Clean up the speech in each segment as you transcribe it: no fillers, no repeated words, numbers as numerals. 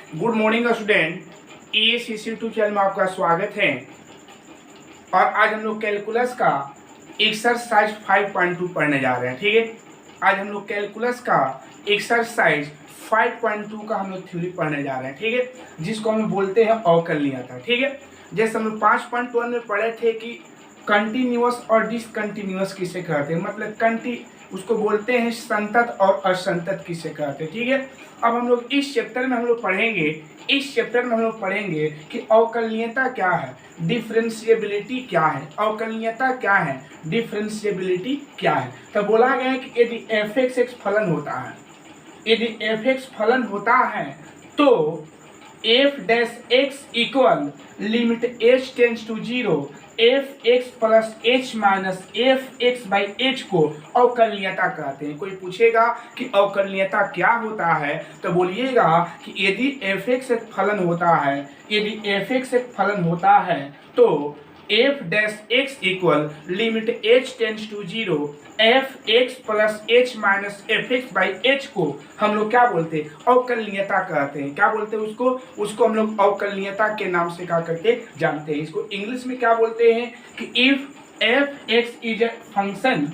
Good morning student, EACC YouTube channel में आपका स्वागत है। और आज हम लोग कैलकुलस का एक्सरसाइज 5.2 पढ़ने जा रहे हैं। ठीक है, आज हम लोग कैलकुलस का एक्सरसाइज 5.2 का हम लोग थ्योरी पढ़ने जा रहे हैं। ठीक है, जिसको हम बोलते हैं अवकलनीयता। ठीक है, जैसे हम लोग 5.1 में पढ़े थे कि कंटिन्यूअस और डिसकंटिन्यूअस किसे कहते हैं, मतलब उसको बोलते हैं संतत और असंतत किसे कहते हैं। ठीक है, अब हम लोग इस चैप्टर में हम लोग पढ़ेंगे कि अवकलनीयता क्या है, डिफरेंशिएबिलिटी क्या है, अवकलनीयता क्या है, डिफरेंशिएबिलिटी क्या है। तो बोला गया है कि यदि f(x) एक फलन होता है, यदि f(x) फलन होता है तो f(x) equal limit h tends to 0 f(x) plus h minus f(x) by h को अवकलनीयता कहते हैं। कोई पूछेगा कि अवकलनीयता क्या होता है तो बोलिएगा कि यदि f(x) एक फलन होता है, यदि f(x) एक फलन होता है तो f(x) equal limit h tends to 0 f(x) plus h minus f(x) by h को हम लोग क्या बोलते हैं, अवकलनीयता कहते हैं। क्या बोलते हैं उसको हम लोग अवकलनीयता के नाम से क्या करते जानते हैं। इसको इंग्लिश में क्या बोलते हैं कि if f(x) is a function,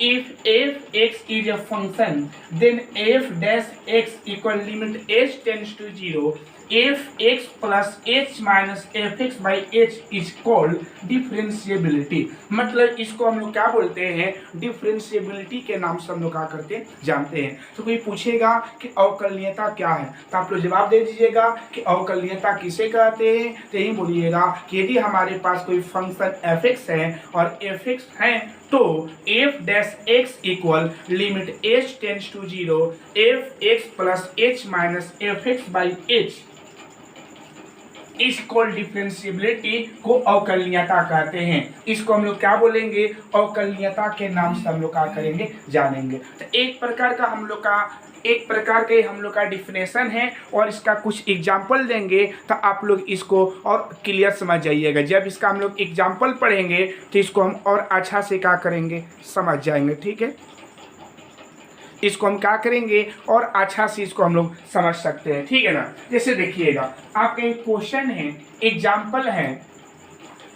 if f(x) is a function then f(x) equal limit h tends to 0 f(x) plus h minus f(x) by h is called differentiability। मतलब इसको हम लोग क्या बोलते हैं, डिफरेंशिएबिलिटी के नाम से हम लोग क्या करते जानते हैं। तो कोई पूछेगा कि अवकलनीयता क्या है तो आप लोग जवाब दे दीजिएगा कि अवकलनीयता किसे कहते हैं। तो यही बोलिएगा कि यदि हमारे पास कोई फंक्शन f(x) है और f(x) है तो f(x) equal limit h tends to 0 f(x) plus h minus f(x) by h is called differentiability को अवकलनीयता कहते हैं। इसको हम लोग क्या बोलेंगे, अवकलनीयता के नाम से हम लोग क्या करेंगे जानेंगे। तो एक प्रकार का हम लोग का डिफिनेशन है और इसका कुछ एग्जाम्पल देंगे तो आप लोग इसको और क्लियर समझ जाइएगा। जब इसका हम लोग एग्जाम्पल पढ़ेंगे तो इसको हम और अच्छा से क्या करेंगे समझ जाएंगे। ठीक है, इसको हम क्या करेंगे और अच्छा से इसको हम लोग समझ सकते हैं। ठीक है ना, जैसे देखिएगा आपका एक क्वेश्चन है, एग्जाम्पल है,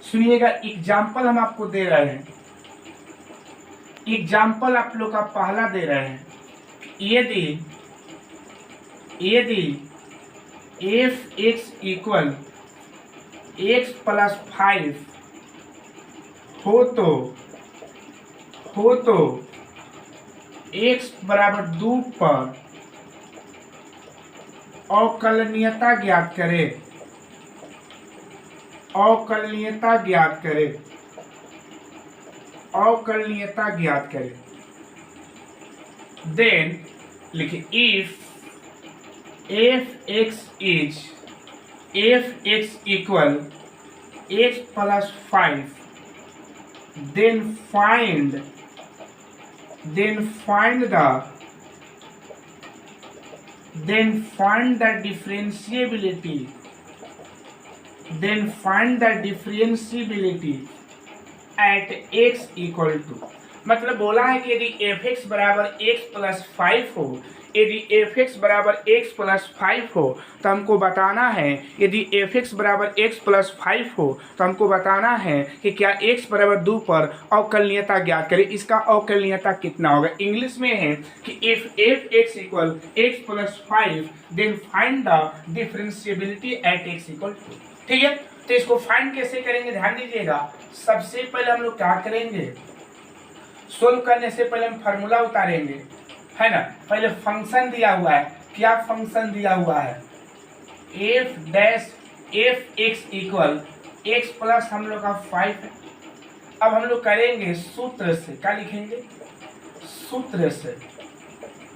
सुनिएगा। एग्जाम्पल हम आपको दे रहे हैं, एग्जाम्पल आप लोग का पहला दे रहे हैं। यदि f(x) इक्वल x प्लस 5 हो तो x बराबर 2 पर अवकलनीयता ज्ञात करे, अवकलनीयता ज्ञात करे। देन लिखिए if f(x) equal x plus 5 then find the differentiability at x equal to। मतलब बोला है कि यदि f(x) बराबर x प्लस 5 हो, यदि f(x) बराबर x प्लस 5 हो तो हमको बताना है, यदि f(x) बराबर x प्लस 5 हो तो हमको बताना है कि क्या x बराबर 2 पर अवकलनीयता ज्ञात करें। इसका अवकलनीयता कितना होगा, इंग्लिश में है कि if f(x) equal x plus 5 then find the differentiability at x equal to. ठीक है, तो इसको फाइंड कैसे करेंगे ध्यान दीजिएगा। सबसे पहले हम लोग क्या करेंगे, सोल्व करने से पहले हम फार्मूला उतारेंगे, है ना। पहले फंक्शन दिया हुआ है, क्या फंक्शन दिया हुआ है, f(x) इक्वल x प्लस हम लोग का 5 है। अब हम लोग करेंगे सूत्र से, क्या लिखेंगे, सूत्र से।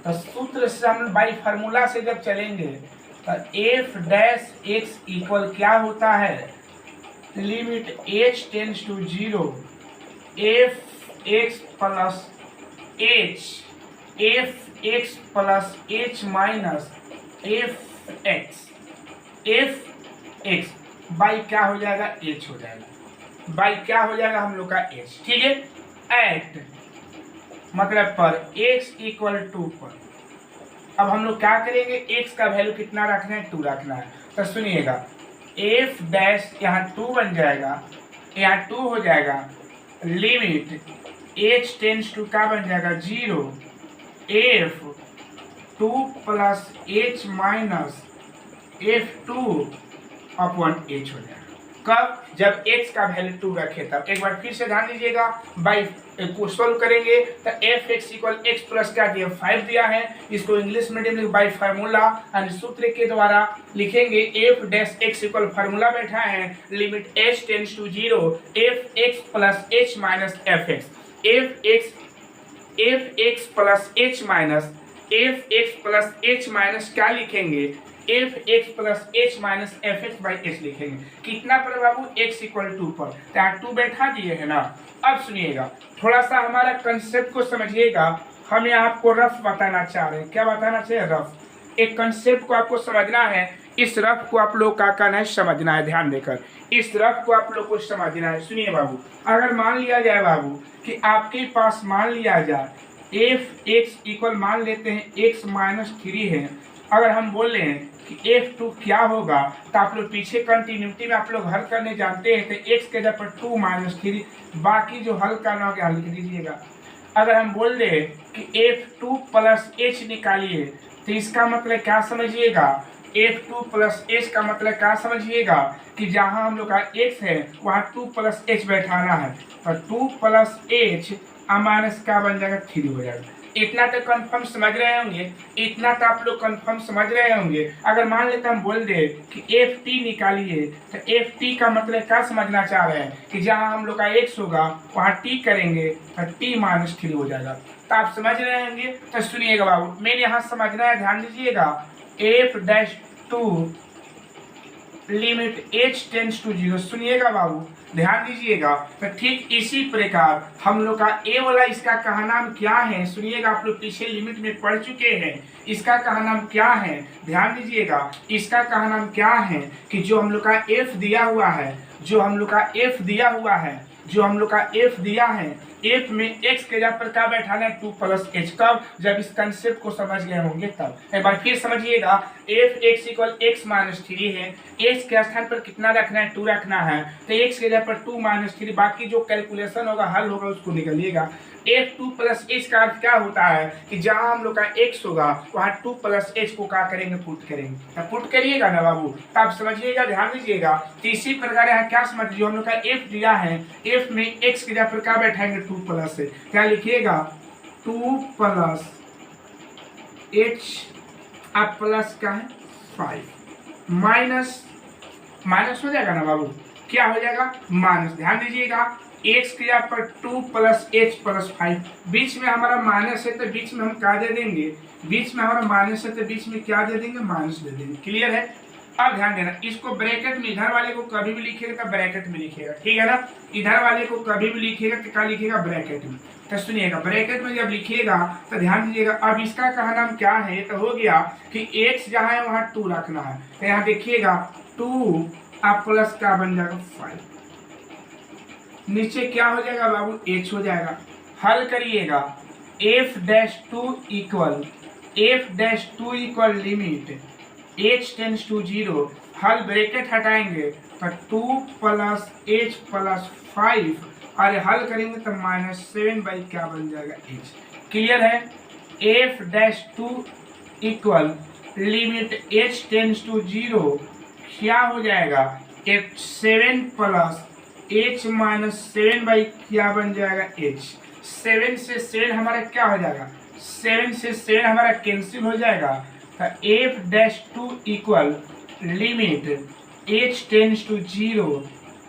तो सूत्र से हम बाई फार्मूला से जब चलेंगे तो f(x) इक्वल क्या होता है, limit h tends to 0 f(x) plus f(x) plus h minus f(x) by क्या हो जाएगा, h हो जाएगा, बाई क्या हो जाएगा हम लोग का h। ठीक है, एट मतलब पर x इक्वल 2 पर अब हम लोग क्या करेंगे, x का वैल्यू कितना रखना है, 2 रखना है। तो सुनिएगा f डैश यहाँ 2 बन जाएगा, यहाँ 2 हो जाएगा, लिमिट h टेंस टू क्या बन जाएगा 0, f 2 plus h minus f2 upon h हो जाएगा। कब, जब x का वैल्यू 2 रखे तब। एक बार फिर से ध्यान दीजिएगा, बाई को सोल्व करेंगे तो f x equal x plus क्या दिया 5 दिया है, इसको इंग्लिश मीडियम में बाई फार्मूला यानी सूत्र के द्वारा लिखेंगे। F dash x equal formula बैठा है limit H tends to 0 F x plus H minus F x, f x plus H minus F x plus H minus क्या लिखेंगे, f x plus H minus F x by h लिखेंगे। कितना पर बाबू, x equal 2 पर, तो 2 बैठा दिए है ना। अब सुनिएगा, थोड़ा सा हमारा कंसेप्ट को समझिएगा, हम यहाँ आपको रफ बताना चाह रहे हैं। क्या बताना चाहिए, रफ। एक कंसेप्ट को आपको समझना है, इस रफ को आप लोग का कहना है समझना है, ध्यान देकर इस रफ को आप लोग को समझना है। सुनिए बाबू, अगर मान लिया जाए बाबू कि आपके पास मान लिया जाए एफ एक्स इक्वल मान लेते हैं एक्स माइनस 3 है, अगर हम बोल रहे हैं कि f2 क्या होगा, तो आप लोग पीछे कंटिन्यूटी में आप लोग हल करने जानते हैं, तो x के जगह पर 2 माइनस 3, बाकी जो हल करना होगा हल लिख दीजिएगा। अगर हम बोल रहे कि f2 प्लस h निकालिए, तो इसका मतलब क्या समझिएगा, f2 प्लस h का मतलब क्या समझिएगा कि जहां हम लोग का x है वहां 2 प्लस h बैठाना है, और 2 प्लस h माइनस क्या बन जाएगा 3 हो जाएगा। इतना तो कंफर्म समझ रहे होंगे, इतना तो आप लोग कंफर्म समझ रहे होंगे। अगर मान लेते हम बोल दे कि एफ टी निकालिए, तो एफ टी का मतलब क्या समझना चाह रहे हैं कि जहां हम लोग का एक्स होगा वहां टी करेंगे तो टी माइनस 3 हो जाएगा। तो आप समझ रहे होंगे। तो सुनिएगा बाबू, मेरे यहाँ समझना है, ध्यान दीजिएगा। F dash 2 limit H tends to 0, सुनिएगा बाबू ध्यान दीजिएगा। तो ठीक इसी प्रकार हम लोग का ए वाला इसका कहा नाम क्या है, सुनिएगा, आप लोग पीछे लिमिट में पढ़ चुके हैं। इसका कहा नाम क्या है, ध्यान दीजिएगा, इसका कहा नाम क्या है कि जो हम लोग का एफ दिया हुआ है, जो हम लोग का एफ दिया हुआ है, जो हम लोग का एफ दिया है, एफ में एक्स के जगह पर क्या बैठाना है 2 प्लस एच। कब, जब इस कंसेप्ट को समझ गए होंगे तब। एक बार फिर समझिएगा, F x equal x minus 3 है, एक्स के स्थान पर कितना रखना है 2 रखना है, तो एक्स के जगह पर 2 माइनस 3, बाकी जो कैलकुलेशन होगा हल होगा उसको निकालिएगा। एफ 2 प्लस एच का अर्थ क्या होता है कि जहां हम लोग का एक्स होगा वहां 2 प्लस एच को क्या करेंगे, पुट करेंगे। तो पुट करिएगा ना बाबू, तो आप समझिएगा, ध्यान दीजिएगा। तो इसी प्रकार यहाँ क्या समझ, जो हम लोग का एफ दिया है, एफ में एक्स के जगह पर क्या बैठाएंगे 2 प्लस से, क्या लिखिएगा 2 प्लस एच, अब प्लस क्या है 5, माइनस माइनस हो जाएगा ना बाबू, क्या हो जाएगा माइनस। ध्यान दीजिएगा, एक्स के यहाँ पर 2 प्लस एच प्लस 5, बीच में हमारा माइनस है तो बीच में हम क्या दे देंगे, बीच में हमारा माइनस है तो बीच में क्या दे देंगे, माइनस दे देंगे। क्लियर है। अब ध्यान देना, इसको ब्रैकेट में इधर वाले को कभी भी लिखिएगा तो ब्रैकेट में लिखिएगा, ठीक है ना। इधर वाले को कभी भी लिखिएगा तो क्या लिखिएगा, ब्रैकेट में। तो सुनिएगा, ब्रैकेट में जब लिखिएगा तो ध्यान दीजिएगा। अब इसका कहा नाम क्या है, तो हो गया कि एक्स जहाँ है वहाँ 2 रखना है, तो यहाँ देखिएगा 2 अब प्लस क्या बन जाएगा 5, नीचे क्या हो जाएगा बाबू, एच हो जाएगा। हल करिएगा, f dash 2 equal limit H tends to 0, हल ब्रैकेट हटाएंगे तो 2 प्लस एच प्लस 5, और हल करेंगे तो -7 बाई क्या बन जाएगा एच। क्लियर है। F dash 2 equal limit H tends to 0, क्या हो जाएगा, 7 प्लस एच माइनस 7 बाई क्या बन जाएगा एच। 7 से 7 हमारा क्या हो जाएगा, 7 से 7 हमारा कैंसिल हो जाएगा। तो F dash 2 equal limit H tends to 0,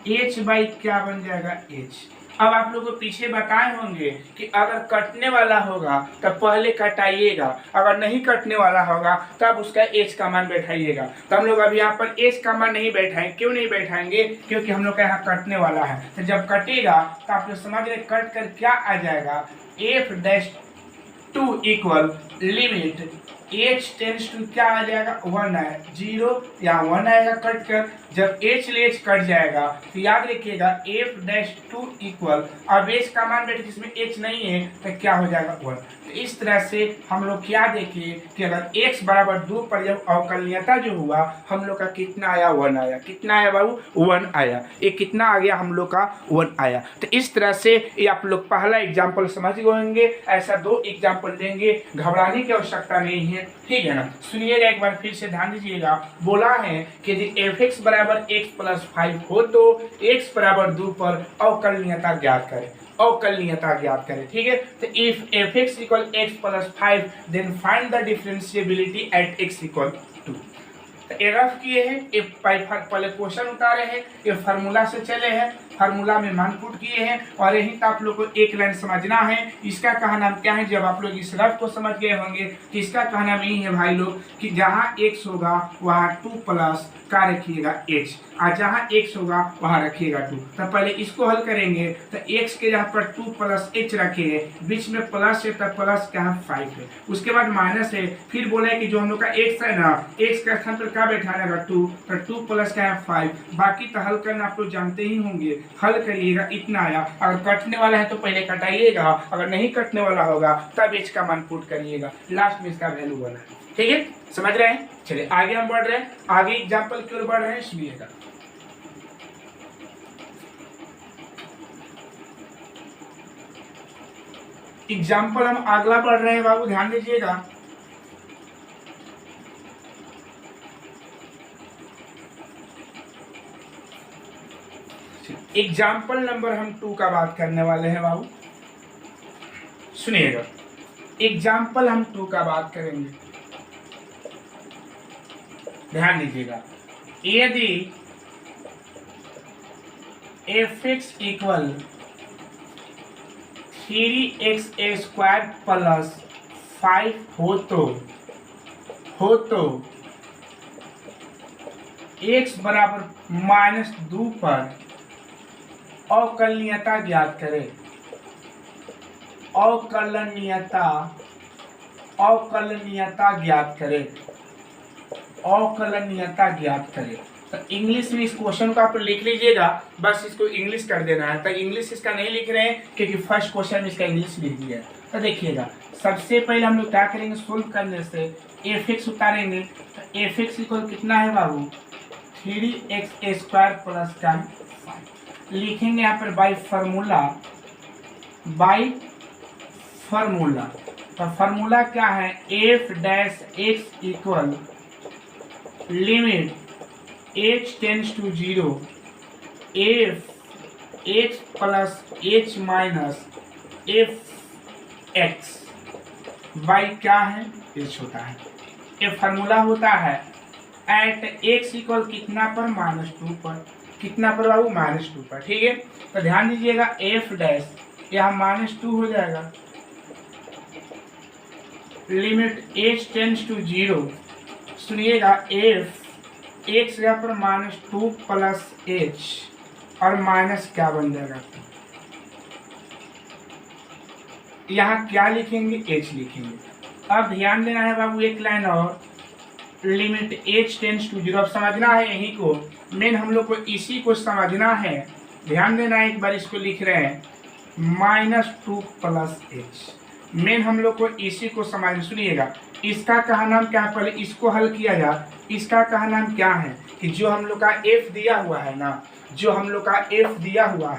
h by क्या बन जाएगा एच। अब आप लोगों को पीछे बताए होंगे कि अगर कटने वाला होगा तब पहले कटाइएगा, अगर नहीं कटने वाला होगा तब उसका एच का मान बैठाइएगा। तो हम लोग अभी यहाँ पर एच का मान नहीं बैठाएंगे। क्यों नहीं बैठाएंगे, क्योंकि हम लोग का यहाँ कटने वाला है। तो जब कटेगा तो आप लोग समझ रहे, कट कर क्या आ जाएगा, f dash 2 equal limit H tends to क्या आ जाएगा 1 है, 0 यहाँ 1 आएगा कट कर। जब एच ले एच कट जाएगा तो याद रखिएगा एफ डैश 2 इक्वल, अब एच का मान बैठे जिसमें एच नहीं है तो क्या हो जाएगा 1। तो इस तरह से हम लोग क्या देखिए कि अगर x बराबर 2 पर जब अवकलनीयता जो हुआ हम लोग का कितना आया 1 आया। कितना आया बाबू 1 आया। ये कितना आ गया हम लोग का 1 आया। तो इस तरह से ये आप लोग पहला एग्जाम्पल समझ गए होंगे। ऐसा 2 एग्जाम्पल देंगे, घबराने की आवश्यकता नहीं है, ठीक है ना। सुनिएगा एक बार फिर से ध्यान दीजिएगा। बोला है कि यदि f(x) बराबर x प्लस 5 हो तो x बराबर 2 पर अवकलनीयता ज्ञात करें। अवकलनीयता ज्ञात करें, ठीक है। तो if f(x) equal x plus 5 then find the differentiability at x equal 2। ये रफ किए हैं, ये पहले क्वेश्चन उतारे हैं, ये फार्मूला से चले हैं, फार्मूला में मान पुट किए हैं और यही तो आप लोग को एक लाइन समझना है। इसका कहना क्या है, जब आप लोग इस रफ को समझ गए होंगे कि इसका कहना यही है भाई लोग कि जहाँ x होगा वहाँ 2 प्लस का रखिएगा h, और जहाँ x होगा वहाँ रखिएगा 2। तो पहले इसको हल करेंगे तो x के जहाँ पर 2 प्लस h रखेंगे, बीच में प्लस है तो प्लस का 5 है, उसके बाद माइनस है। फिर बोले कि जो हम लोग का x है ना, x का स्थान पर क्या बैठाना है 2, तो 2 प्लस का 5। बाकी तो हल करना आप लोग जानते ही होंगे, हल करिएगा इतना आया। अगर कटने वाला है तो पहले कटाइएगा, अगर नहीं कटने वाला होगा तब h का मान पुट करिएगा, लास्ट में इसका वैल्यू बना। ठीक है, समझ रहे हैं। चलिए आगे हम बढ़ रहे हैं, आगे एग्जाम्पल की ओर बढ़ रहे हैं, सुनिएगा। एग्जाम्पल हम अगला बढ़ रहे हैं बाबू, ध्यान दीजिएगा। एग्जाम्पल नंबर हम 2 का बात करने वाले हैं बाबू, सुनिएगा। एग्जाम्पल हम 2 का बात करेंगे, ध्यान दीजिएगा। यदि f(x) इक्वल 3x² प्लस 5 हो तो x बराबर -2 पर अवकलनीयता ज्ञात करें। अवकलनीयता ज्ञात करें। अवकलनीयता ज्ञात करें। तो इंग्लिश में इस क्वेश्चन को आप लिख लीजिएगा, बस इसको इंग्लिश कर देना है। तो इंग्लिश इसका नहीं लिख रहे हैं क्योंकि फर्स्ट क्वेश्चन में इसका इंग्लिश लिख दिया है। तो देखिएगा, सबसे पहले हम लोग क्या करेंगे, सोल्व करने से f(x) उतारेंगे। तो f(x) इक्वल कितना है बाबू 3x² प्लस का 5 लिखेंगे यहाँ पर बाई फार्मूला। तो फार्मूला क्या है, f(x) equal limit h tends to 0 f(x) plus h minus f(x) by क्या है, h होता है। ये फार्मूला होता है एट x इक्वल कितना पर -2 पर, कितना पर बाबू -2 पर, ठीक है। तो ध्यान दीजिएगा f' यहाँ -2 हो जाएगा, लिमिट h टेंड्स टू 0, सुनिएगा f(x) यहाँ पर -2 प्लस h और माइनस क्या बन जाएगा, यहाँ क्या लिखेंगे h लिखेंगे। अब ध्यान देना है बाबू एक लाइन और, लिमिट h टेंड्स टू 0। अब समझना है यही को, मेन हम लोग को इसी को समझना है, ध्यान देना है। एक बार इसको लिख रहे हैं -2 प्लस h, मेन हम लोग को इसी को समझ। सुनिएगा, इसका कहा नाम क्या है, पहले इसको हल किया जाए। इसका कहा नाम क्या है कि जो हम लोग का f दिया हुआ है ना, जो हम लोग का f दिया हुआ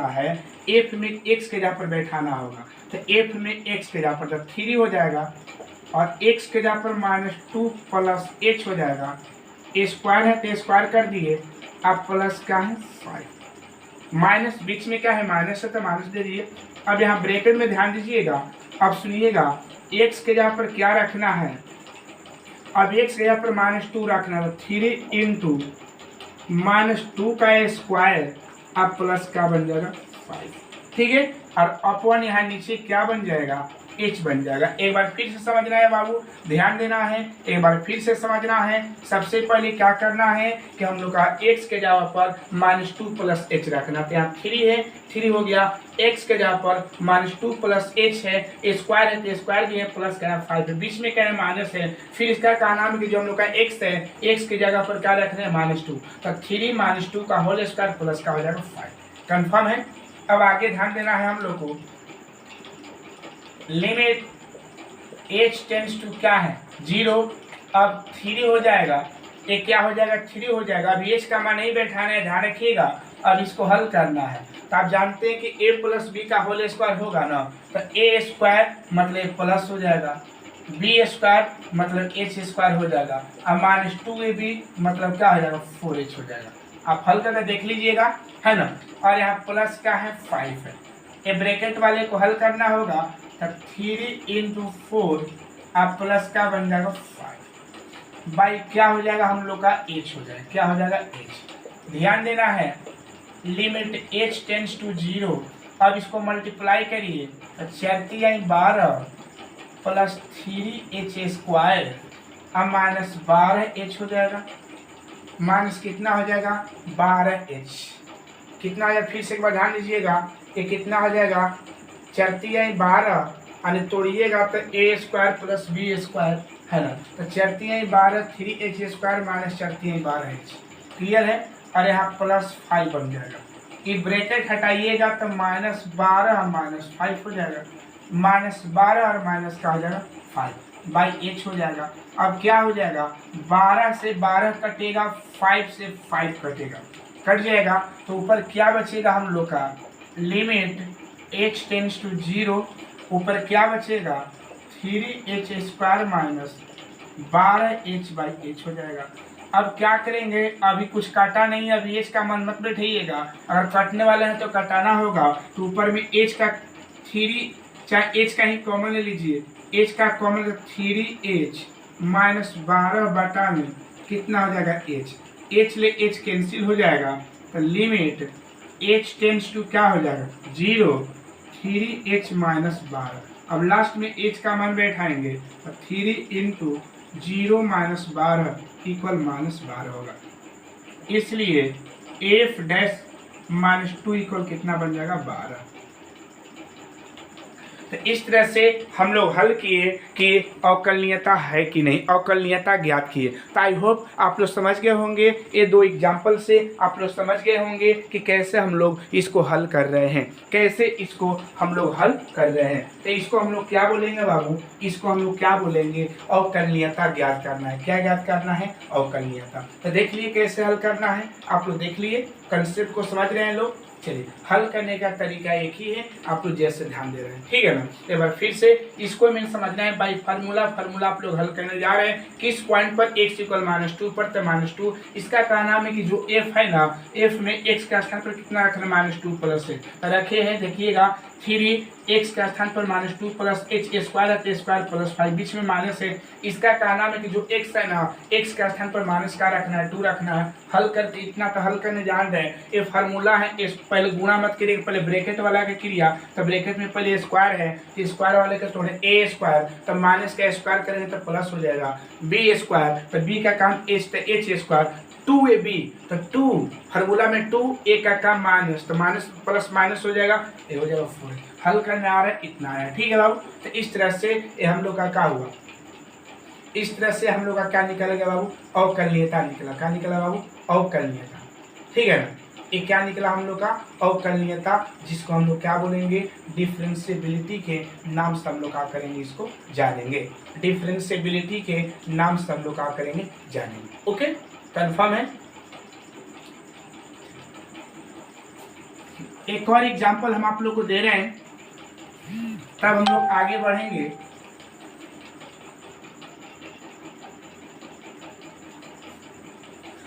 है, f में x के जगह पर बैठाना होगा। तो f में x के जगह पर जब 3 हो जाएगा और x के जगह पर -2 प्लस h हो जाएगा, स्क्वायर है तो स्क्वायर कर दिए, अब प्लस क्या है 5, माइनस बीच में क्या है माइनस है तो माइनस दे दिए। अब यहाँ ब्रैकेट में ध्यान दीजिएगा। अब सुनिएगा, x के जगह पर क्या रखना है, अब x के जगह पर -2 रखना है, 3 इंटू -2 का स्क्वायर, अब प्लस क्या बन जाएगा 5, ठीक है। और अपॉन यहाँ नीचे क्या बन जाएगा, h बन जाएगा। एक बार फिर से समझना है बाबू, ध्यान देना है, एक बार फिर से समझना है। सबसे पहले क्या करना है कि हम लोग का x के जगह पर -2 प्लस h रखना, तो यहाँ 3 है, 3 हो गया। x के जगह पर -2 प्लस h है, स्क्वायर है तो स्क्वायर भी है, प्लस का 5 है, बीच में क्या है माइनस है। फिर इसका कहा नाम है कि जो हम लोग का x है, x के जगह पर क्या रख रहे हैं -2, तो 3 -2 का होल स्क्वायर प्लस का हो जाएगा 5। कन्फर्म है। अब आगे ध्यान देना है हम लोग को, लिमिट h टेंड्स टू क्या है 0, अब 3 हो जाएगा, ये क्या हो जाएगा 3 हो जाएगा। अब h का मान नहीं बैठाना है, ध्यान रखिएगा। अब इसको हल करना है तो आप जानते हैं कि a प्लस बी का होल स्क्वायर होगा ना, तो a स्क्वायर मतलब प्लस हो जाएगा, b स्क्वायर मतलब h स्क्वायर हो जाएगा, अब -2ab मतलब क्या हो जाएगा 4h हो जाएगा। आप हल करके देख लीजिएगा, है ना। और यहाँ प्लस का है 5 है, ये ब्रैकेट वाले को हल करना होगा तो 3 × 4 आप प्लस का बन जाएगा 5 बाई क्या हो जाएगा हम लोग का h हो जाएगा, क्या हो जाएगा h। ध्यान देना है लिमिट h टेंड्स टू 0, अब इसको मल्टीप्लाई करिए तो 4×12 प्लस 3h स्क्वायर, अब -12h हो जाएगा, माइनस कितना हो जाएगा 12h, कितना हो जाएगा फिर से एक बार ध्यान दीजिएगा, ये कितना हो जाएगा 4×12 यानी तोड़िएगा तो a square plus b square, है ना। तो 4×12 3h square minus 4×12h, clear है। और यहाँ +5 बन जाएगा, ये ब्रैकेट हटाइएगा तो -12 -5 हो जाएगा, -12 और माइनस का हो जाएगा 5 बाई h हो जाएगा। अब क्या हो जाएगा 12 से 12 कटेगा, 5 से 5 कटेगा, कट जाएगा तो ऊपर क्या बचेगा हम लोग का लिमिट h टेंड्स टू 0, ऊपर क्या बचेगा 3h square minus 12h by h हो जाएगा। अब क्या करेंगे, अभी कुछ काटा नहीं है, अभी h का मान मत बैठाइएगा, अगर काटने वाले हैं तो कटाना होगा, तो ऊपर में h का 3, चाहे h का ही कॉमन ले लीजिए, h का कॉमन 3h माइनस 12 बटा में कितना हो जाएगा h ले h कैंसिल हो जाएगा, तो लिमिट h टेंड्स टू क्या हो जाएगा 0, 3h माइनस 12। अब लास्ट में h का मान बैठाएंगे तो 3 × 0 माइनस 12 इक्वल -12 होगा, इसलिए f डैश -2 इक्वल कितना बन जाएगा 12। तो इस तरह से हम लोग हल किए कि अवकलनीयता है कि नहीं, अवकलनीयता ज्ञात किए। तो आई होप आप लोग समझ गए होंगे, ये 2 एग्जाम्पल से आप लोग समझ गए होंगे कि कैसे हम लोग इसको हल कर रहे हैं, कैसे इसको हम लोग हल कर रहे हैं। तो इसको हम लोग क्या बोलेंगे बाबू, इसको हम लोग क्या बोलेंगे, अवकलनीयता ज्ञात करना है। क्या ज्ञात करना है, अवकलनीयता। तो देख लिए कैसे हल करना है, आप लोग देख लिए, कंसेप्ट को समझ रहे हैं लोग। चलिए हल करने का तरीका एक ही है, आप लोग जैसे ध्यान दे रहे हैं, ठीक है ना। एक बार फिर से इसको मैंने समझना है बाई फार्मूला आप लोग हल करने जा रहे हैं। किस पॉइंट पर x = -2 पर, तो -2 इसका कहना है कि जो f है ना, f में x का स्थान पर कितना रखना -2 प्लस है रखे हैं, देखिएगा 3x का स्थान पर -2 प्लस h स्क्वायर है, स्क्वायर प्लस 5 बीच में माइनस है। इसका कहना है कि जो x है ना, x का स्थान पर माइनस का रखना है 2 रखना है। हल करके इतना तो हल करने जान रहे हैं, ये फार्मूला है, इस पहले गुणा मत करिए, पहले ब्रैकेट वाला का क्रिया, तो ब्रैकेट में पहले स्क्वायर है, तो स्क्वायर वाले का तोड़े a स्क्वायर, तो माइनस का स्क्वायर करेंगे तो प्लस हो जाएगा b स्क्वायर, तो b का काम h, तो h स्क्वायर 2ab, तो 2 फार्मूला में 2, a का काम माइनस, तो माइनस प्लस माइनस हो जाएगा, ये हो जाएगा 4। हल करने आ रहा है इतना है, ठीक है बाबू। तो इस तरह से ये हम लोग का क्या हुआ, इस तरह से हम लोग का क्या निकलेगा बाबू, अवकलनीयता निकला। क्या निकला बाबू, अवकलनीयता, ठीक है ना। ये क्या निकला हम लोग का, अवकलनीयता, जिसको हम लोग क्या बोलेंगे, डिफरेंशिएबिलिटी के नाम से हम लोग क्या करेंगे, इसको जानेंगे। डिफरेंशिएबिलिटी के नाम से हम लोग क्या करेंगे, जानेंगे। ओके, कंफर्म है। एक और एग्जांपल हम आप लोग को दे रहे हैं, तब हम लोग आगे बढ़ेंगे।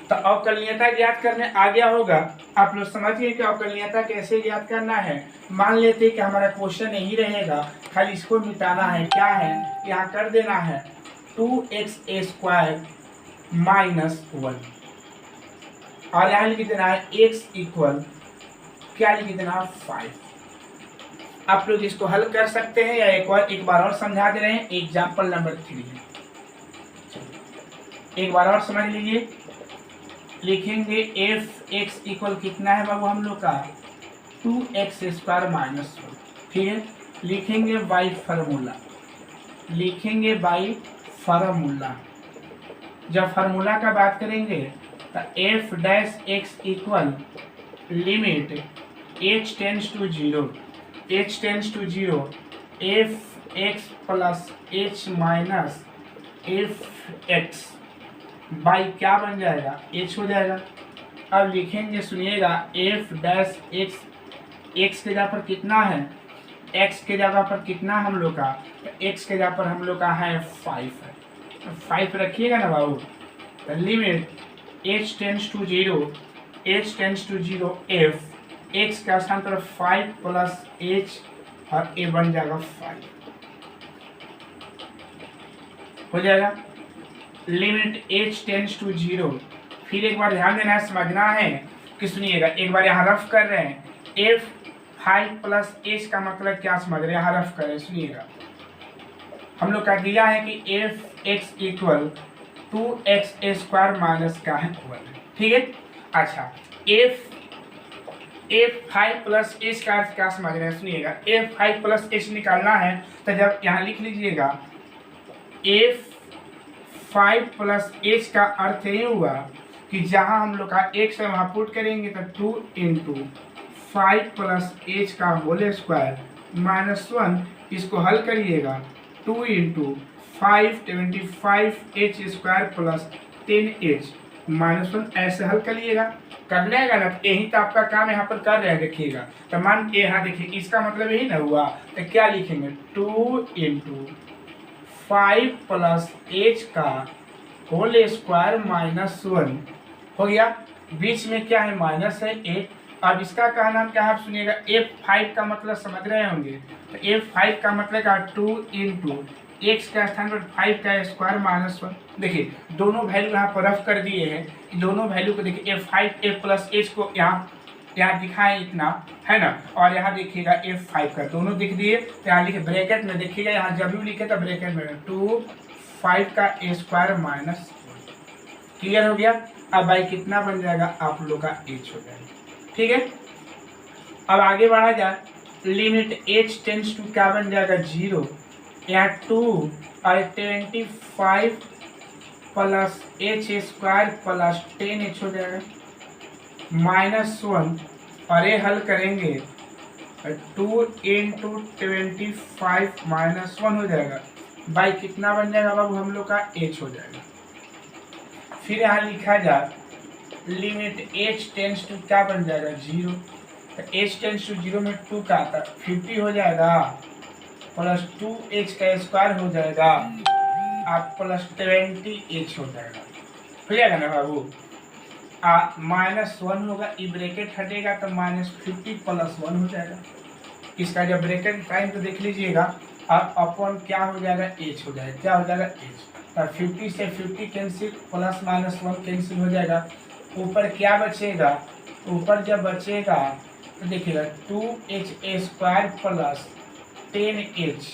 तो अवकलनीयता ज्ञात करने आ गया होगा, आप लोग समझ गए कि अवकलनीयता कैसे ज्ञात करना है। मान लेते हैं कि हमारा क्वेश्चन यही रहेगा, खाली इसको मिटाना है। क्या है, यहाँ कर देना है 2x² -1, और यहाँ लिख देना है x इक्वल क्या लिख देना 5। आप लोग इसको हल कर सकते हैं, या एक बार और समझा दे रहे हैं, एग्जाम्पल नंबर 3 है, एक बार और समझ लीजिए। लिखेंगे f(x) इक्वल कितना है बाबू हम लोग का 2x² -1, ठीक है। लिखेंगे बाई फार्मूला, लिखेंगे बाई फार्मूला। जब फार्मूला का बात करेंगे तो f' equal limit h tends to 0, h tends to 0, f x plus H minus F x by क्या बन जाएगा, एच हो जाएगा। अब लिखेंगे, सुनिएगा, एफ डैश एक्स, एक्स के जगह पर कितना है, एक्स के जगह पर कितना हम लोग का, एक्स के जगह पर हम लोग का है 5 है, 5 रखिएगा ना बाबू। तो limit H tends to zero, h tends to zero f x का स्थान पर 5 प्लस एच और ए बन जाएगा 5 हो जाएगा। Limit H tends to zero, फिर एक बार ध्यान देना है, समझना है कि सुनिएगा, एक बार यहाँ रफ कर रहे हैं, एफ 5 प्लस एच का मतलब क्या समझ रहे हैं, यहाँ रफ कर रहे हैं, सुनिएगा। हम लोग का दिया है कि F x equal 2x square minus का है 1, ठीक है। अच्छा, एफ 5 प्लस एच का अर्थ क्या समझ रहे हैं, सुनिएगा, एफ 5 प्लस एच निकालना है तो जब यहाँ लिख लीजिएगा एफ 5 प्लस एच का अर्थ ये हुआ कि जहां हम लोग का एक्स है वहां पुट करेंगे तो 2 इंटू 5 प्लस एच का होल स्क्वायर माइनस 1, इसको हल करिएगा 2 into 5 25 H square plus 10 H minus 1, ऐसे हल करिएगा। करना है ना, यही तो आपका काम यहाँ पर कर रहे हैं, देखिएगा। तो मान के यहाँ देखिए, इसका मतलब यही ना हुआ, तो क्या लिखेंगे 2 इंटू 5 प्लस एच का होल स्क्वायर माइनस 1 हो गया, बीच में क्या है माइनस है 1। अब इसका का नाम क्या है, आप सुनिएगा, f5 का मतलब समझ रहे होंगे, तो f5 का मतलब का 2 इंटू एक्स का स्थान पर 5 का स्क्वायर माइनस 1। देखिए दोनों वैल्यू यहाँ पर रफ कर दिए हैं, दोनों वैल्यू को देखिए, f5 f प्लस एच को यहाँ दिखाएं इतना है ना, और यहाँ देखिएगा f5 का दोनों दिख दिए, तो यहाँ लिखे ब्रैकेट में, देखिएगा यहाँ जब भी लिखे तो ब्रैकेट में 2 5 का स्क्वायर माइनस 1, क्लियर हो गया। अब भाई कितना बन जाएगा, आप लोग का h हो जाएगा, ठीक है। अब आगे बढ़ा जाए, लिमिट h टेंस टू क्या बन जाएगा 0, यहाँ 2 और 25 plus H square plus 10h हो जाएगा माइनस 1, और ये हल करेंगे 2 इंटू 25 माइनस 1 हो जाएगा, बाई कितना बन जाएगा बाबू, हम लोग का h हो जाएगा। फिर यहाँ लिखा जाए, लिमिट h टेंस टू क्या बन जाएगा 0, तो h टेंस टू 0 में 2 का आता 50 हो जाएगा प्लस 2h का स्क्वायर हो जाएगा आप प्लस 20h हो जाएगा, हो जाएगा ना बाबू। माइनस 1 होगा, ई ब्रैकेट हटेगा तो माइनस 50 प्लस 1 हो जाएगा। इसका जब ब्रैकेट टाइम तो देख लीजिएगा, अब अपॉन क्या हो जाएगा h हो जाएगा, क्या हो जाएगा h, तो 50 से 50 कैंसिल, प्लस माइनस 1 कैंसिल हो जाएगा, ऊपर क्या बचेगा, ऊपर जब बचेगा तो देखिएगा 2h स्क्वायर प्लस 10h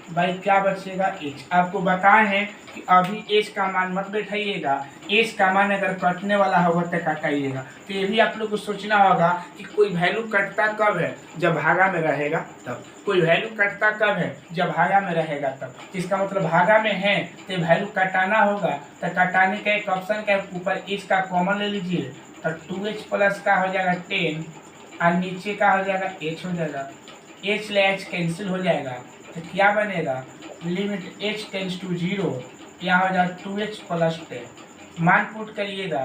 भाई क्या बचेगा h। आपको बताए हैं कि अभी h का मान मत बैठाइएगा, h का मान अगर कटने वाला होगा तो कटाइएगा। तो ये भी आप लोग को सोचना होगा कि कोई वैल्यू कटता कब है, जब भागा में रहेगा तब। कोई वैल्यू कटता कब है, जब भागा में रहेगा तब। इसका मतलब भागा में है तो वैल्यू कटाना होगा, तो कटाने का एक ऑप्शन का ऊपर h का कॉमन ले लीजिए, तो 2h प्लस का हो जाएगा 10 और नीचे का हो जाएगा h हो जाएगा, h ले h कैंसिल हो जाएगा, तो क्या बनेगा, लिमिट h टेंस टू 0, यहाँ हो जाएगा 2h प्लस 10, मान पुट करिएगा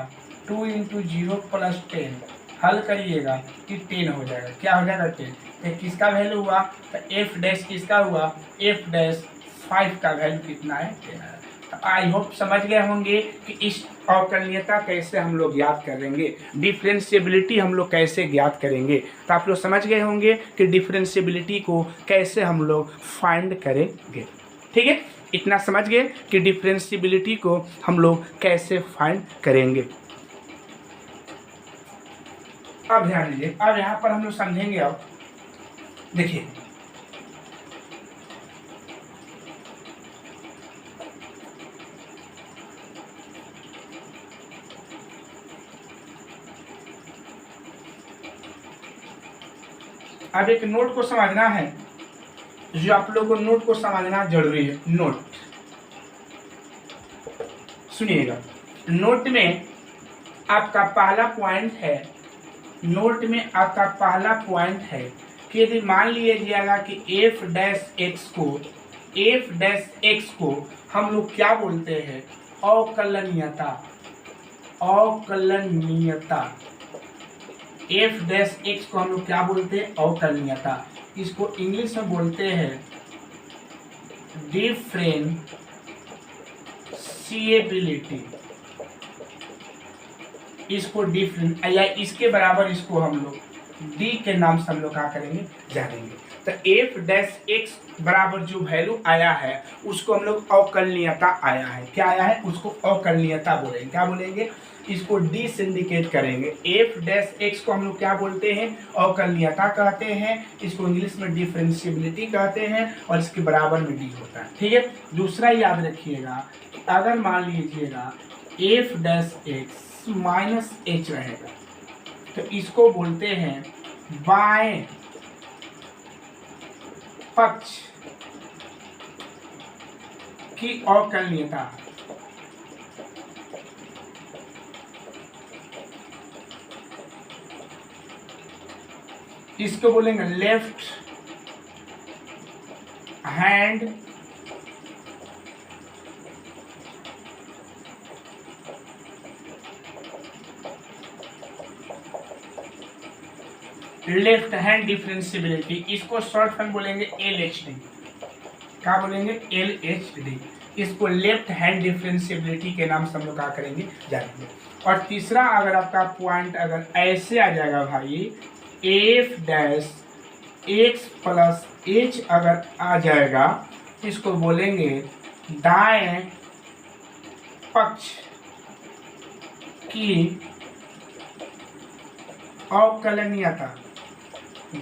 2 इंटू 0 प्लस 10, हल करिएगा कि 10 हो जाएगा, क्या हो जाएगा 10। तो किसका वैल्यू हुआ, तो f डैश किसका हुआ, f डैश 5 का वैल्यू कितना है 10 है। तो आई होप समझ गए होंगे कि इस अवकलनीयता कैसे हम लोग ज्ञात करेंगे, डिफरेंशिएबिलिटी हम लोग कैसे ज्ञात करेंगे। तो आप लोग समझ गए होंगे कि डिफरेंशिएबिलिटी को कैसे हम लोग फाइंड करेंगे, ठीक है। इतना समझ गए कि डिफरेंशिएबिलिटी को हम लोग कैसे फाइंड करेंगे। अब ध्यान दीजिए, अब यहाँ पर हम लोग समझेंगे। अब देखिए अब एक नोट को समझना है, जो आप लोगों को नोट को समझना जरूरी है। नोट सुनिएगा, नोट में आपका पहला पॉइंट है, नोट में आपका पहला पॉइंट है कि यदि मान लिया जाएगा कि f डैश x को एफ डैश एक्स को हम लोग क्या बोलते हैं? अवकलनीयता। अवकलनीयता। एफ डैश एक्स को हम लोग क्या बोलते हैं? अवकलनीयता। इसको इंग्लिश में बोलते हैं डिफरेंशिएबिलिटी। इसको डिफरेंट या इसके बराबर इसको हम लोग डी के नाम से हम लोग क्या करेंगे? जानेंगे। तो एफ डैश एक्स बराबर जो वैल्यू आया है उसको हम लोग अवकलनीयता आया है। क्या आया है? उसको अवकलनीयता बोलेंगे। क्या बोलेंगे? इसको डी से इंडिकेट करेंगे। एफ डैश एक्स को हम लोग क्या बोलते हैं? अवकलनीयता कहते हैं। इसको इंग्लिश में डिफरेंशिएबिलिटी कहते हैं और इसके बराबर में डी होता है। ठीक है। दूसरा याद रखिएगा, अगर मान लीजिएगा F dash x minus H रहेगा तो इसको बोलते हैं बाएं पक्ष की अवकलनीयता। इसको बोलेंगे लेफ्ट हैंड डिफरेंशिएबिलिटी। इसको शॉर्ट फॉर्म बोलेंगे LHD। क्या बोलेंगे? LHD। इसको लेफ्ट हैंड डिफरेंशिएबिलिटी के नाम से हम लोग क्या करेंगे? जानेंगे। और तीसरा अगर आपका पॉइंट अगर ऐसे आ जाएगा भाई, F dash x plus H अगर आ जाएगा इसको बोलेंगे दाएं पक्ष की अवकलनीयता।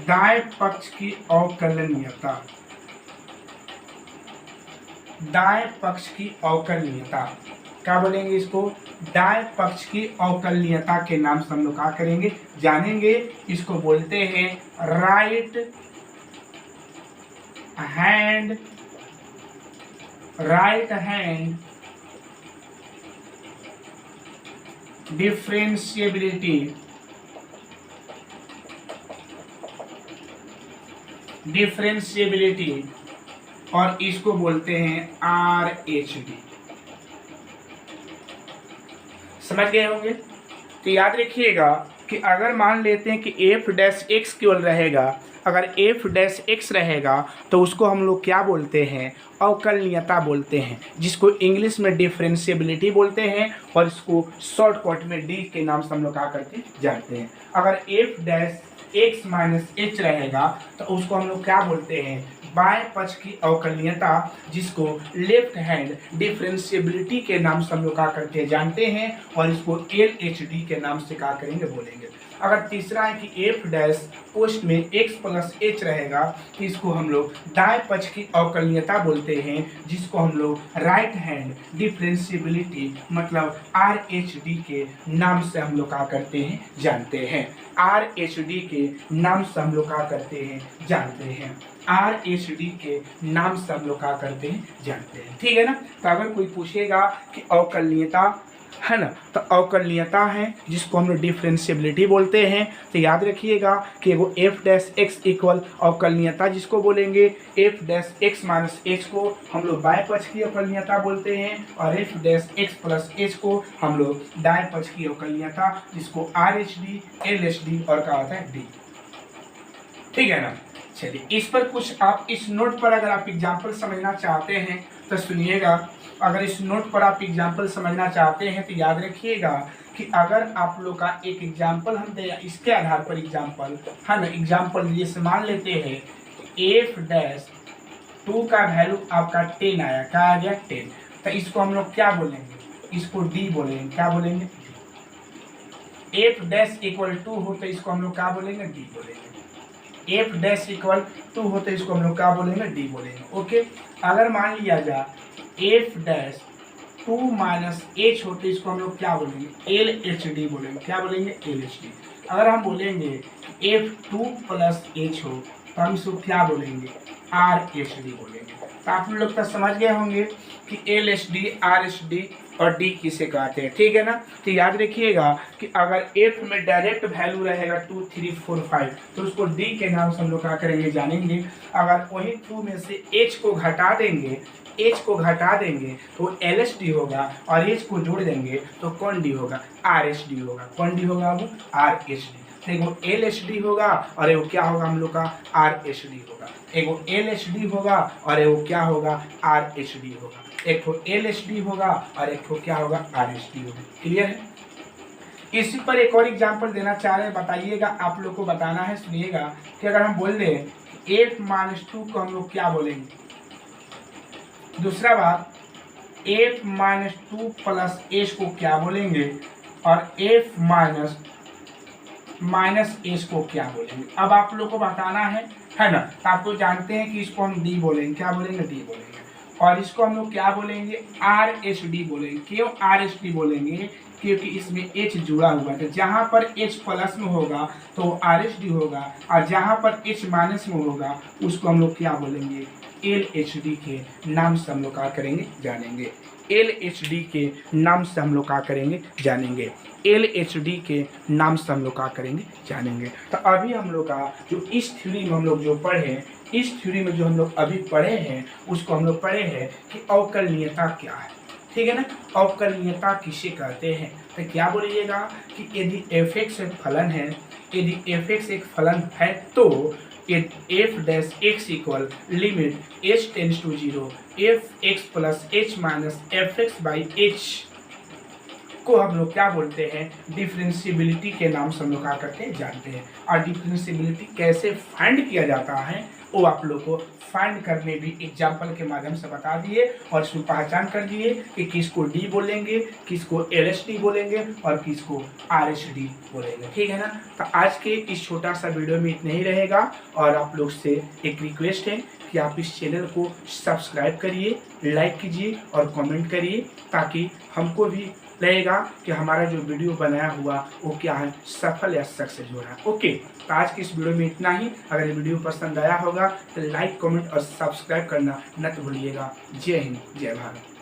दाएं पक्ष की अवकलनीयता। दाएं पक्ष की अवकलनीयता। क्या बोलेंगे इसको? दाएं पक्ष की अवकलनीयता के नाम से हम लोग क्या करेंगे? जानेंगे। इसको बोलते हैं राइट हैंड डिफरेंशिएबिलिटी और इसको बोलते हैं RHD। समझ गए होंगे? तो याद रखिएगा कि अगर मान लेते हैं कि एफ डैश एक्स केवल रहेगा, अगर एफ डैश एक्स रहेगा तो उसको हम लोग क्या बोलते हैं? अवकलनीयता बोलते हैं, जिसको इंग्लिश में डिफरेंशिएबिलिटी बोलते हैं और इसको शॉर्टकट में डी के नाम से हम लोग क्या करते जानते हैं। अगर F dash x minus H रहेगा तो उसको हम लोग क्या बोलते हैं? बाएं पक्ष की अवकलनीयता, जिसको लेफ्ट हैंड डिफरेंशिएबिलिटी के नाम से हम लोग क्या करते हैं? जानते हैं और इसको LHD के नाम से क्या करेंगे? बोलेंगे। अगर तीसरा है कि एफ डैश पोस्ट में एक्स प्लस एच रहेगा तो इसको हम लोग दाएं पक्ष की अवकलनीयता बोलते हैं, जिसको हम लोग राइट हैंड डिफरेंशिएबिलिटी मतलब RHD के नाम से हम लोग क्या करते हैं? जानते हैं। RHD के नाम से हम लोग क्या करते हैं? जानते हैं। RHD के नाम से हम लोग क्या करते हैं? जानते हैं। ठीक है ना? तो अगर कोई पूछेगा कि अवकलनीयता है ना, तो अवकलनीयता है जिसको हम लोग डिफरेंशिएबिलिटी बोलते हैं, तो याद रखिएगा कि वो एफ डैश एक्स इक्वल अवकलनीयता जिसको बोलेंगे F dash x minus H को हम लोग बाएं पक्ष की अवकलनीयता बोलते हैं और F dash x plus H को हम लोग दाएं पक्ष की अवकलनीयता जिसको RHD LHD और क्या होता है? डी। ठीक है ना? चलिए, इस पर कुछ आप इस नोट पर अगर आप एग्जाम्पल समझना चाहते हैं तो सुनिएगा। अगर इस नोट पर आप एग्जाम्पल समझना चाहते हैं तो याद रखिएगा कि अगर आप लोग का एक एग्जाम्पल हम दे, इसके आधार पर एग्जाम्पल है ना, एग्जाम्पल जैसे मान लेते हैं एफ डैश 2 का वैल्यू आपका 10 आया। क्या आ गया? 10। तो इसको हम लोग क्या बोलेंगे? इसको डी बोलेंगे। क्या बोलेंगे? एफ डैश इक्वल 2 हो तो इसको हम लोग क्या बोलेंगे? डी बोलेंगे। एफ डैश इक्वल 2 हो तो इसको हम लोग क्या बोलेंगे? डी बोलेंगे। ओके। अगर मान लिया जाए एफ डैश 2 माइनस एच हो तो इसको हम लोग क्या बोलेंगे? LHD बोलेंगे। क्या बोलेंगे? LHD। अगर हम बोलेंगे F2 प्लस एच हो तो हम इसको क्या बोलेंगे? RHD बोलेंगे। तो आप लोग तो समझ गए होंगे कि LHD RHD और डी किसे कहते हैं, ठीक है ना। तो याद रखिएगा कि अगर एफ में डायरेक्ट वैल्यू रहेगा 2 3 4 5 तो उसको डी के नाम से हम लोग क्या करेंगे जानेंगे। अगर वही 2 में से एच को घटा देंगे तो एल एस डी होगा और एच को जोड़ देंगे तो कौन डी होगा, आर एस डी होगा। कौन डी होगा वो, आर एस डी। देखो एल एच डी होगा और वो क्या होगा हम लोग का, आर एच डी होगा। एगो एल एच डी होगा और वो क्या होगा, आर एच डी होगा। एक तो एल एच डी होगा और एक तो क्या होगा, आर एच डी होगा। क्लियर है। इसी पर एक और एग्जांपल देना चाह रहे हैं, बताइएगा, आप लोग को बताना है। सुनिएगा कि अगर हम बोल दें f माइनस 2 को हम लोग क्या बोलेंगे। दूसरा बात, f माइनस 2 प्लस एच को क्या बोलेंगे और f माइनस एच को क्या बोलेंगे। अब आप लोग को बताना है ना। तो आप लोग जानते हैं कि इसको हम डी बोलेंगे, क्या बोलेंगे, डी बोलेंगे। और इसको हम लोग क्या बोलेंगे, आर एच डी बोलेंगे। क्यों आर एच डी बोलेंगे, क्योंकि इसमें H जुड़ा हुआ है। जहाँ पर H प्लस में होगा तो आर एच डी होगा और जहाँ पर H माइनस में होगा उसको हम लोग क्या बोलेंगे, एल एच डी के नाम से हम लोग क्या करेंगे जानेंगे। एल एच डी के नाम से हम लोग क्या करेंगे जानेंगे। एल एच डी के नाम से हम लोग क्या करेंगे जानेंगे। तो अभी हम लोग का जो इस थ्योरी में हम लोग जो पढ़े हैं, इस थ्योरी में जो हम लोग अभी पढ़े हैं उसको हम लोग पढ़े हैं कि अवकलनीयता क्या है, ठीक है ना। अवकलनीयता किसे कहते हैं। तो क्या बोलिएगा कि यदि एफ एक्स एक फलन है, यदि एफ एक्स एक फलन है तो F dash x equal limit H tends to 0 F x plus H minus F x by H को हम लोग क्या बोलते हैं, डिफरेंशिएबिलिटी के नाम से हम लोग क्या करते हैं जानते हैं। और डिफरेंशिएबिलिटी कैसे फाइंड किया जाता है वो आप लोग को फाइंड करने भी एग्जाम्पल के माध्यम से बता दिए और इसमें पहचान कर दिए कि किसको डी बोलेंगे, किसको एल एच डी बोलेंगे और किसको आर एच डी बोलेंगे, ठीक है ना। तो आज के इस छोटा सा वीडियो में इतना ही रहेगा और आप लोग से एक रिक्वेस्ट है कि आप इस चैनल को सब्सक्राइब करिए, लाइक कीजिए और कमेंट करिए ताकि हमको भी लगेगा कि हमारा जो वीडियो बनाया हुआ वो क्या है, सफल या सक्सेस हो रहा है। ओके, तो आज की इस वीडियो में इतना ही। अगर ये वीडियो पसंद आया होगा तो लाइक कमेंट और सब्सक्राइब करना न भूलिएगा। जय हिंद, जय भारत।